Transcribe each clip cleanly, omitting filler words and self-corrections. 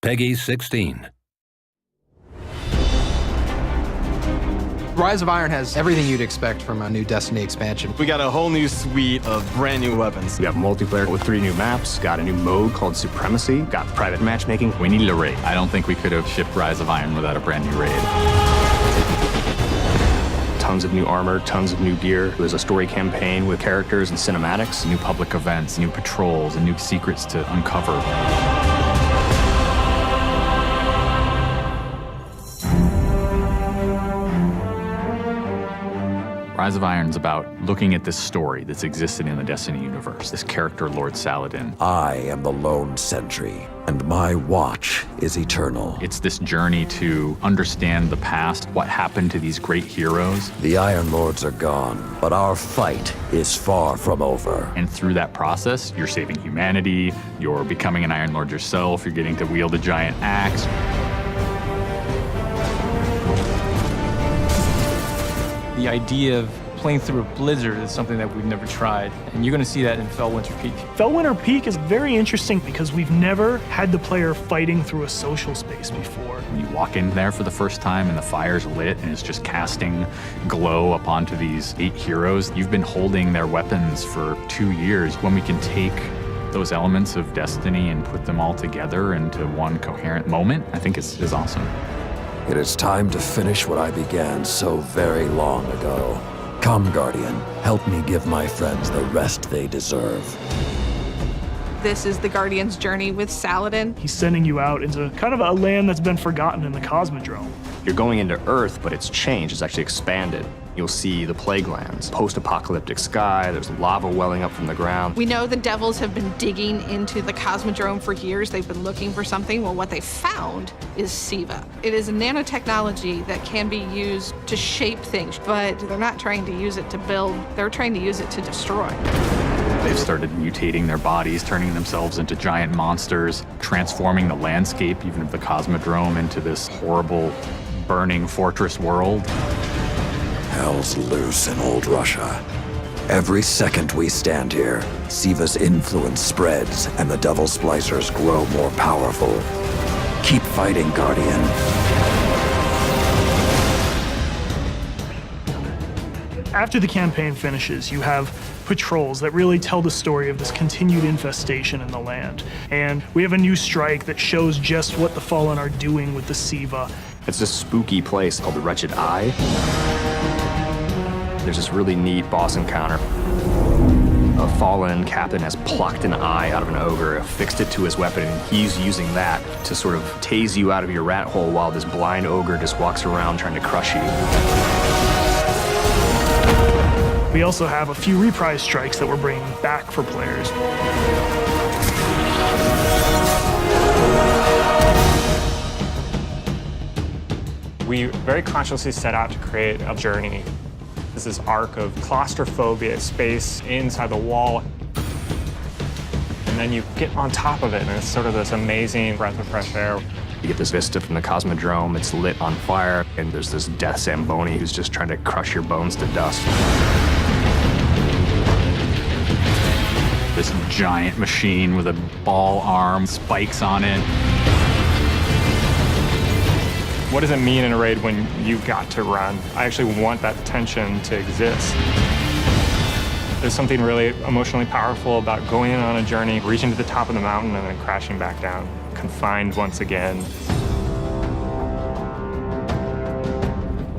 Peggy 16. Rise of Iron has everything you'd expect from a new Destiny expansion. We got a whole new suite of brand new weapons. We have multiplayer with 3 new maps, got a new mode called Supremacy, got private matchmaking. We needed a raid. I don't think we could have shipped Rise of Iron without a brand new raid. Tons of new armor, tons of new gear. There's a story campaign with characters and cinematics. New public events, new patrols, and new secrets to uncover. Rise of Iron's about looking at this story that's existed in the Destiny universe, this character, Lord Saladin. I am the lone sentry, and my watch is eternal. It's this journey to understand the past, what happened to these great heroes. The Iron Lords are gone, but our fight is far from over. And through that process, you're saving humanity, you're becoming an Iron Lord yourself, you're getting to wield a giant axe. The idea of playing through a blizzard is something that we've never tried, and you're going to see that in Fellwinter Peak. Fellwinter Peak is very interesting because we've never had the player fighting through a social space before. You walk in there for the first time and the fire's lit and it's just casting glow up onto these 8 heroes. You've been holding their weapons for 2 years. When we can take those elements of Destiny and put them all together into one coherent moment, I think is awesome. It is time to finish what I began so very long ago. Come, Guardian, help me give my friends the rest they deserve. This is the Guardian's journey with Saladin. He's sending you out into kind of a land that's been forgotten in the Cosmodrome. You're going into Earth, but it's changed. It's actually expanded. You'll see the plague lands, post-apocalyptic sky, there's lava welling up from the ground. We know the Devils have been digging into the Cosmodrome for years. They've been looking for something. Well, what they found is SIVA. It is a nanotechnology that can be used to shape things, but they're not trying to use it to build, they're trying to use it to destroy. They've started mutating their bodies, turning themselves into giant monsters, transforming the landscape, even of the Cosmodrome, into this horrible, burning fortress world. Hell's loose in old Russia. Every second we stand here, SIVA's influence spreads and the Devil Splicers grow more powerful. Keep fighting, Guardian. After the campaign finishes, you have patrols that really tell the story of this continued infestation in the land. And we have a new strike that shows just what the Fallen are doing with the SIVA. It's this spooky place called the Wretched Eye. There's this really neat boss encounter. A fallen captain has plucked an eye out of an ogre, affixed it to his weapon, and he's using that to sort of tase you out of your rat hole while this blind ogre just walks around trying to crush you. We also have a few reprise strikes that we're bringing back for players. We very consciously set out to create a journey. This arc of claustrophobia, space inside the wall. And then you get on top of it, and it's sort of this amazing breath of fresh air. You get this vista from the Cosmodrome, it's lit on fire, and there's this death Zamboni who's just trying to crush your bones to dust. This giant machine with a ball arm, spikes on it. What does it mean in a raid when you got to run? I actually want that tension to exist. There's something really emotionally powerful about going on a journey, reaching to the top of the mountain and then crashing back down, confined once again.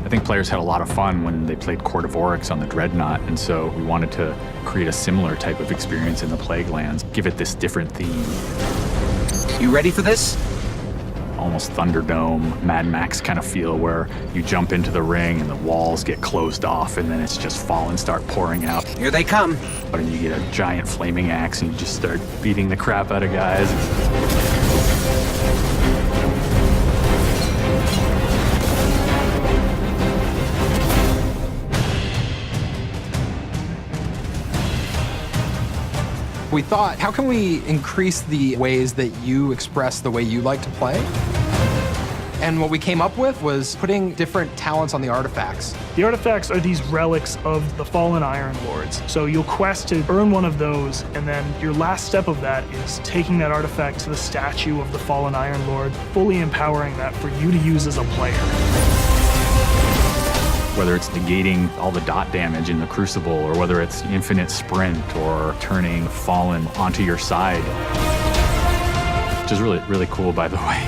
I think players had a lot of fun when they played Court of Oryx on the Dreadnought, and so we wanted to create a similar type of experience in the Plague Lands, give it this different theme. You ready for this? Almost Thunderdome, Mad Max kind of feel where you jump into the ring and the walls get closed off and then it's just fallen start pouring out. Here they come. And you get a giant flaming axe and you just start beating the crap out of guys. We thought, how can we increase the ways that you express the way you like to play? And what we came up with was putting different talents on the artifacts. The artifacts are these relics of the fallen Iron Lords. So you'll quest to earn one of those, and then your last step of that is taking that artifact to the statue of the fallen Iron Lord, fully empowering that for you to use as a player. Whether it's negating all the dot damage in the Crucible, or whether it's infinite sprint, or turning Fallen onto your side. Which is really, really cool, by the way.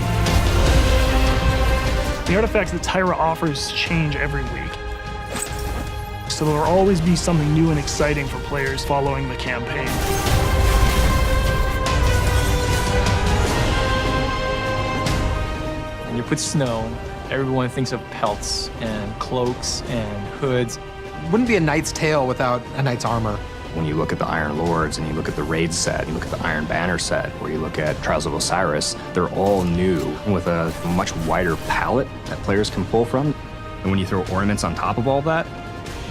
The artifacts that Tyra offers change every week. So there will always be something new and exciting for players following the campaign. When you put snow, everyone thinks of pelts and cloaks and hoods. Wouldn't be a knight's tale without a knight's armor. When you look at the Iron Lords and you look at the Raid set, you look at the Iron Banner set, or you look at Trials of Osiris, they're all new with a much wider palette that players can pull from. And when you throw ornaments on top of all that,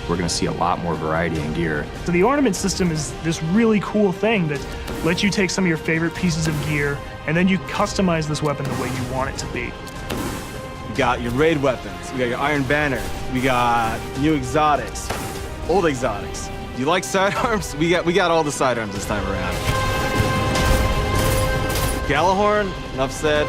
we're going to see a lot more variety in gear. So the ornament system is this really cool thing that lets you take some of your favorite pieces of gear and then you customize this weapon the way you want it to be. You got your raid weapons, you got your Iron Banner, we got new exotics, old exotics. Do you like sidearms? We got all the sidearms this time around. Galahorn, enough said.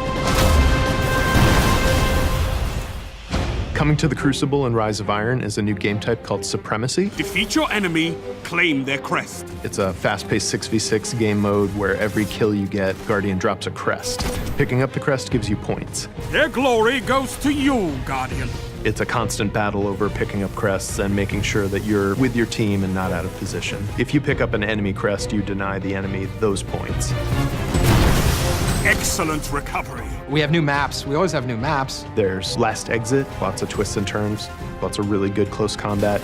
Coming to the Crucible and Rise of Iron is a new game type called Supremacy. Defeat your enemy, claim their crest. It's a fast-paced 6v6 game mode where every kill you get, Guardian drops a crest. Picking up the crest gives you points. Their glory goes to you, Guardian. It's a constant battle over picking up crests and making sure that you're with your team and not out of position. If you pick up an enemy crest, you deny the enemy those points. Excellent recovery. We have new maps. We always have new maps. There's Last Exit, lots of twists and turns, lots of really good close combat.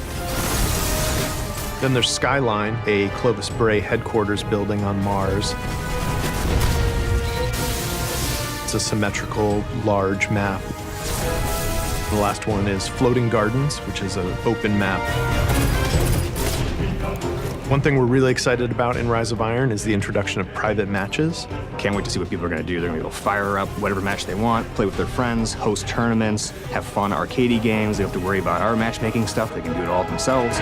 Then there's Skyline, a Clovis Bray headquarters building on Mars. It's a symmetrical, large map. The last one is Floating Gardens, which is an open map. One thing we're really excited about in Rise of Iron is the introduction of private matches. Can't wait to see what people are going to do. They're going to go fire up whatever match they want, play with their friends, host tournaments, have fun arcadey games. They don't have to worry about our matchmaking stuff. They can do it all themselves.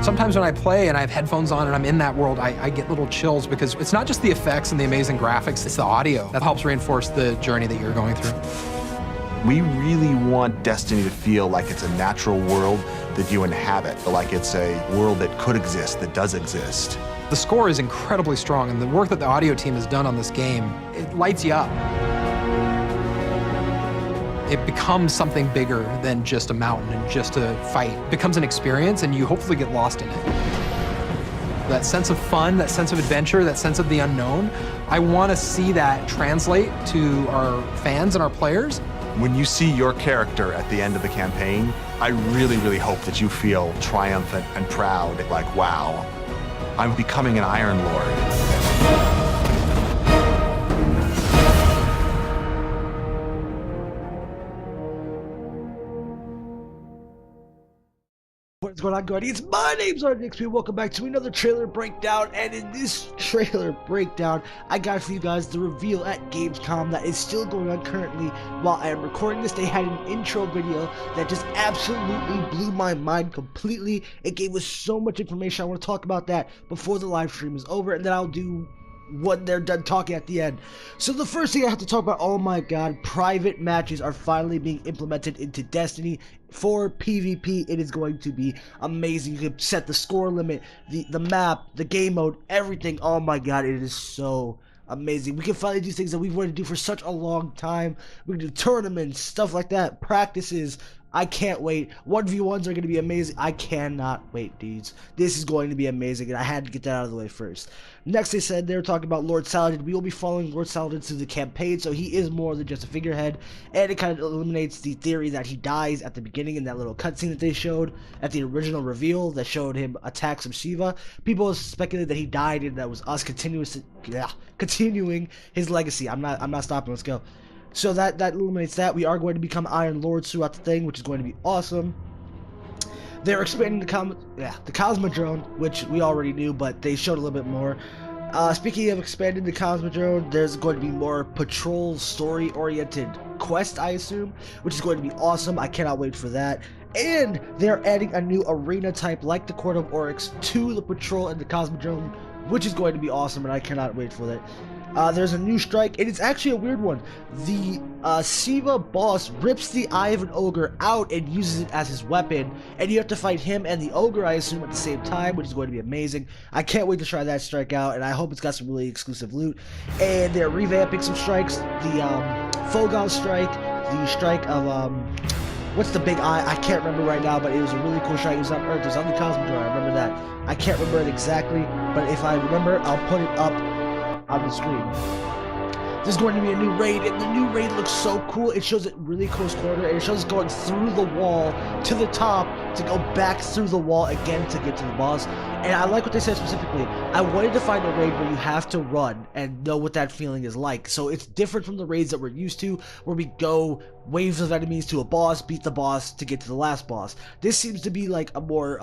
Sometimes when I play and I have headphones on and I'm in that world, I get little chills because it's not just the effects and the amazing graphics, it's the audio that helps reinforce the journey that you're going through. We really want Destiny to feel like it's a natural world that you inhabit, like it's a world that could exist, that does exist. The score is incredibly strong, and the work that the audio team has done on this game, it lights you up. It becomes something bigger than just a mountain and just a fight. It becomes an experience, and you hopefully get lost in it. That sense of fun, that sense of adventure, that sense of the unknown, I want to see that translate to our fans and our players. When you see your character at the end of the campaign, I really, really hope that you feel triumphant and proud, like, wow, I'm becoming an Iron Lord. What's going on, Guardians? My name's RNXP. Welcome back to another trailer breakdown, and in this trailer breakdown, I got for you guys the reveal at Gamescom that is still going on currently while I am recording this. They had an intro video that just absolutely blew my mind completely. It gave us so much information. I want to talk about that before the live stream is over, and then I'll do when they're done talking at the end. So the first thing I have to talk about, oh my god, private matches are finally being implemented into Destiny. For PvP, it is going to be amazing. You can set the score limit, the map, the game mode, everything. Oh my god, it is so amazing. We can finally do things that we've wanted to do for such a long time. We can do tournaments, stuff like that, practices. I can't wait. 1v1s are going to be amazing. I cannot wait, dudes. This is going to be amazing, and I had to get that out of the way first. Next, they said they were talking about Lord Saladin. We will be following Lord Saladin through the campaign, so he is more than just a figurehead, and it kind of eliminates the theory that he dies at the beginning in that little cutscene that they showed at the original reveal that showed him attack some Shiva. People speculated that he died, and that was us continuing his legacy. I'm not stopping. Let's go. So that eliminates that. We are going to become Iron Lords throughout the thing, which is going to be awesome. They're expanding the Cosmodrome, which we already knew, but they showed a little bit more. Speaking of expanding the Cosmodrome, there's going to be more patrol story-oriented quest, I assume, which is going to be awesome. I cannot wait for that. And they're adding a new arena type like the Court of Oryx to the patrol and the Cosmodrome, which is going to be awesome, and I cannot wait for that. There's a new strike, and it's actually a weird one. The Siva boss rips the eye of an ogre out and uses it as his weapon, and you have to fight him and the ogre, I assume, at the same time, which is going to be amazing. I can't wait to try that strike out, and I hope it's got some really exclusive loot. And they're revamping some strikes. The Fogon strike, the strike of, what's the big eye? I can't remember right now, but it was a really cool strike. It was on Earth. It was on the Cosmodrome. I remember that. I can't remember it exactly, but if I remember, I'll put it up on the screen. There's going to be a new raid, and the new raid looks so cool. It shows it really close quarter, and it shows it going through the wall to the top to go back through the wall again to get to the boss. And I like what they said specifically. I wanted to find a raid where you have to run and know what that feeling is like. So it's different from the raids that we're used to, where we go waves of enemies to a boss, beat the boss to get to the last boss. This seems to be like a more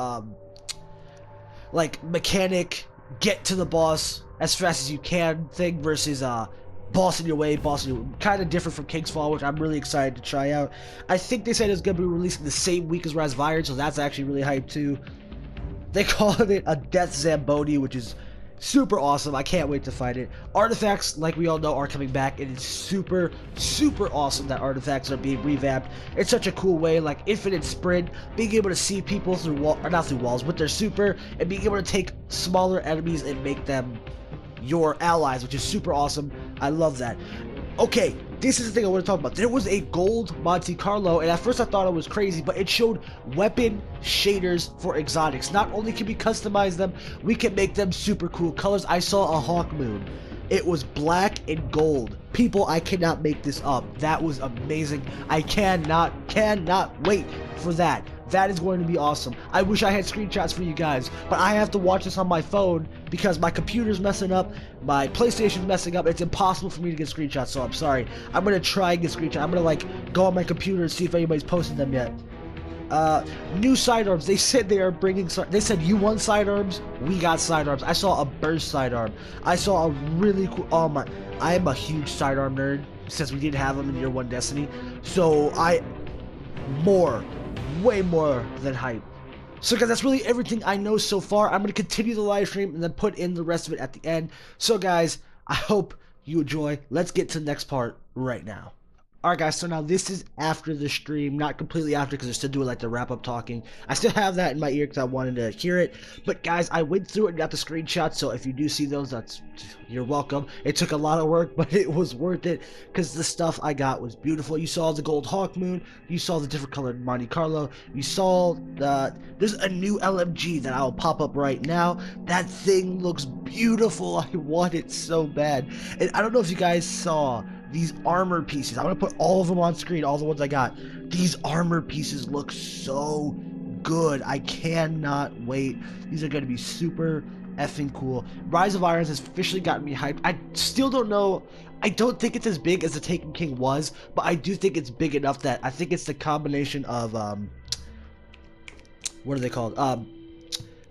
like mechanic, get to the boss as fast as you can thing versus boss in your way, kind of different from King's Fall, which I'm really excited to try out. I think they said it's going to be releasing the same week as Rise of Iron, so that's actually really hyped too. They called it a Death Zamboni, which is super awesome. I can't wait to fight it. Artifacts, like we all know, are coming back, and it's super, super awesome that artifacts are being revamped. It's such a cool way, like infinite sprint, being able to see people through not through walls, with their super, and being able to take smaller enemies and make them your allies, which is super awesome. I love that. Okay, this is the thing I want to talk about. There was a gold Monte Carlo, and at first I thought it was crazy, but it showed weapon shaders for exotics. Not only can we customize them, we can make them super cool colors. I saw a Hawk Moon. It was black and gold. People, I cannot make this up. That was amazing. I cannot wait for that. That is going to be awesome. I wish I had screenshots for you guys, but I have to watch this on my phone because my computer's messing up, my PlayStation's messing up. It's impossible for me to get screenshots, so I'm sorry. I'm going to try and get screenshots. I'm going to like go on my computer and see if anybody's posted them yet. New sidearms. They said they are bringing, they said you want sidearms, we got sidearms. I saw a burst sidearm. I saw a really cool, oh my, I am a huge sidearm nerd since we didn't have them in Year 1 Destiny, so way more than hype. So guys, that's really everything I know so far. I'm going to continue the live stream and then put in the rest of it at the end. So guys, I hope you enjoy. Let's get to the next part right now. Alright guys, so now this is after the stream, not completely after because they're still doing like the wrap up talking. I still have that in my ear because I wanted to hear it. But guys, I went through it and got the screenshots, so if you do see those, you're welcome. It took a lot of work, but it was worth it because the stuff I got was beautiful. You saw the gold Hawk Moon, you saw the different colored Monte Carlo, you saw there's a new LMG that I'll pop up right now. That thing looks beautiful. I want it so bad. And I don't know if you guys saw these armor pieces. I'm gonna put all of them on screen, all the ones I got. These armor pieces look so good. I cannot wait. These are gonna be super effing cool. Rise of Irons has officially gotten me hyped. I still don't know. I don't think it's as big as the Taken King was, but I do think it's big enough that I think it's the combination of what are they called?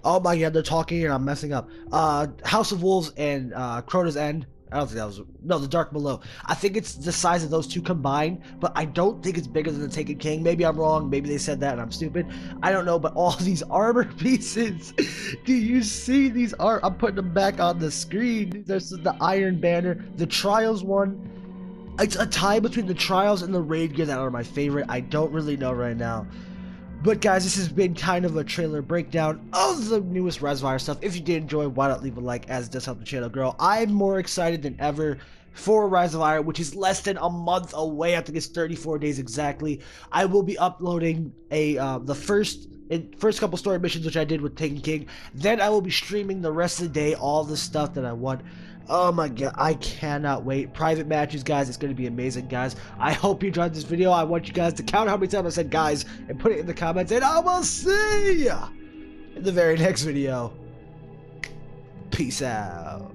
Oh my god, they're talking and I'm messing up. House of Wolves and Crota's End. I don't think that was, no, the Dark Below. I think it's the size of those two combined, but I don't think it's bigger than the Taken King. Maybe I'm wrong, maybe they said that and I'm stupid. I don't know, but all these armor pieces, do you see these I'm putting them back on the screen. There's the Iron Banner, the Trials one. It's a tie between the Trials and the Raid gear that are my favorite. I don't really know right now. But guys, this has been kind of a trailer breakdown of the newest Rise of Iron stuff. If you did enjoy, why not leave a like, as it does help the channel grow. I'm more excited than ever for Rise of Iron, which is less than a month away. I think it's 34 days exactly. I will be uploading the first couple story missions, which I did with Taken King. Then I will be streaming the rest of the day, all the stuff that I want. Oh my god, I cannot wait. Private matches, guys, it's going to be amazing, guys. I hope you enjoyed this video. I want you guys to count how many times I said guys and put it in the comments, and I will see ya in the very next video. Peace out.